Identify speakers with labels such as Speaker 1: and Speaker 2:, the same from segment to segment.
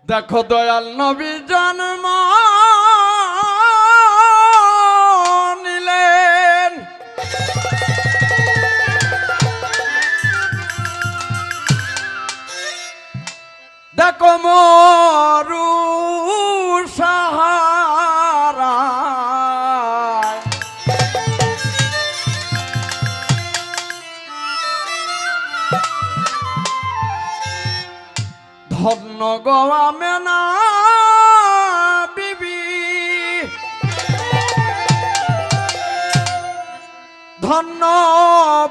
Speaker 1: দেখো দয়াল নবী জন্ম নিলেন, দেখো মরু সাহারা, ধন্য গোয়া মেনা বিবি, ধন্য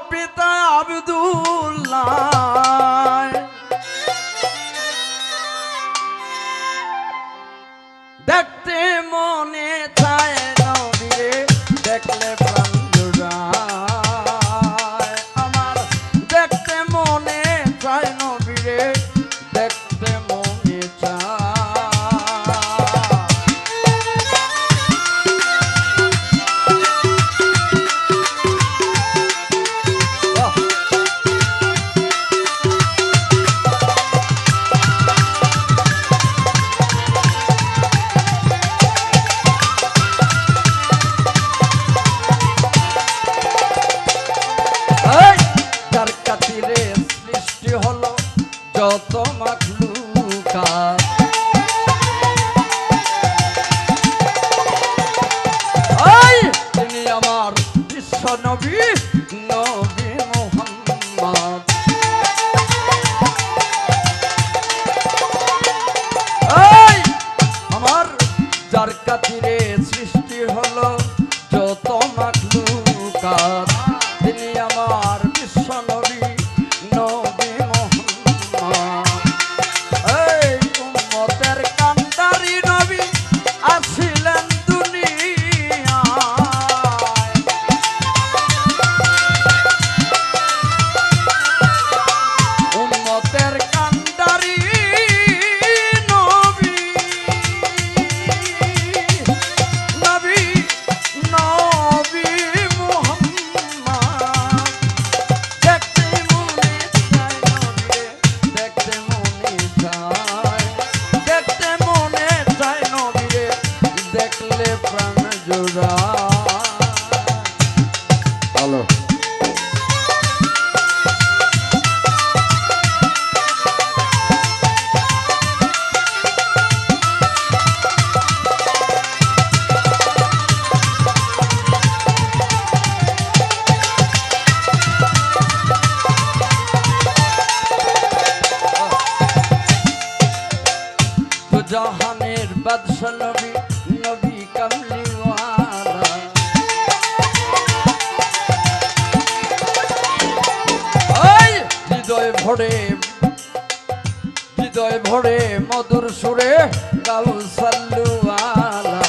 Speaker 1: পিতা আব্দুল্লাহ, দেখতে মনে চায় নবীরে, দেখলে প্রাণ জুড়ায় আমার, দেখতে মনে চায় নবীরে, দেখতে মনে চায়। যার খাতিরে সৃষ্টি হলো যত মাখলুকাত, তিনি আমার বিশ্ব নবী, নবী মুহাম্মদ। আমার যার খাতিরে সৃষ্টি হলো যত মাখলুকাত, তিনি আমার বিশ্ব নবী, নবী মুহাম্মদ। এই উম্মতের কান্ডারি নবী আসিলেন দুনিয়ায়, উম্মতের কান্ডারি নবী, নবী নবী মুহাম্মদ। দেখতে মনে চায় নবীরে, দেখতে মনে চায়, দেখতে মনে চায় নবীরে, দেখলে প্রাণ জোড়ায়। হ্যালো, জাহানের বাদশা নবী, নবী কামলিওয়ালা, হৃদয় ভরে, হৃদয় ভরে মধুর সুরে গাও সাল্লুওয়ালা।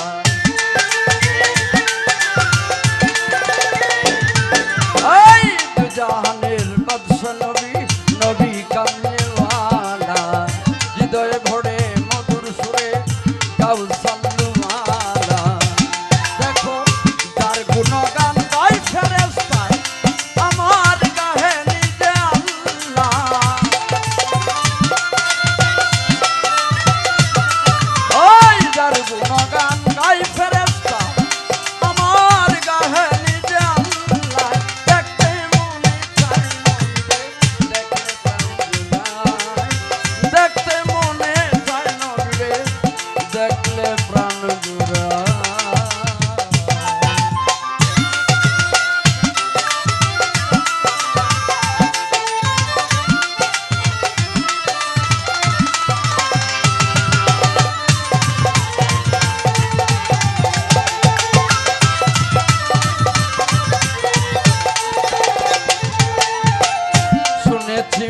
Speaker 1: জাহানের বাদশা নবী, নবী কামলিওয়ালা, হৃদয় ভরে মধুর সুরে গাও সাল্লুওয়ালা। দেখো তার গুণগান গায় ফেরেশতায়, আমার গাহে নিজে আল্লাহ। ওই যার গুণগান গায় ফেরেশতা, আমার গাহে নিজে আল্লাহ। দেখতে মনে চায় নবীরে, দেখলে প্রাণ জুড়ায়, দেখতে মনে চায় নবীরে, দেখলে প্রাণ জুড়ায়। শুনেছি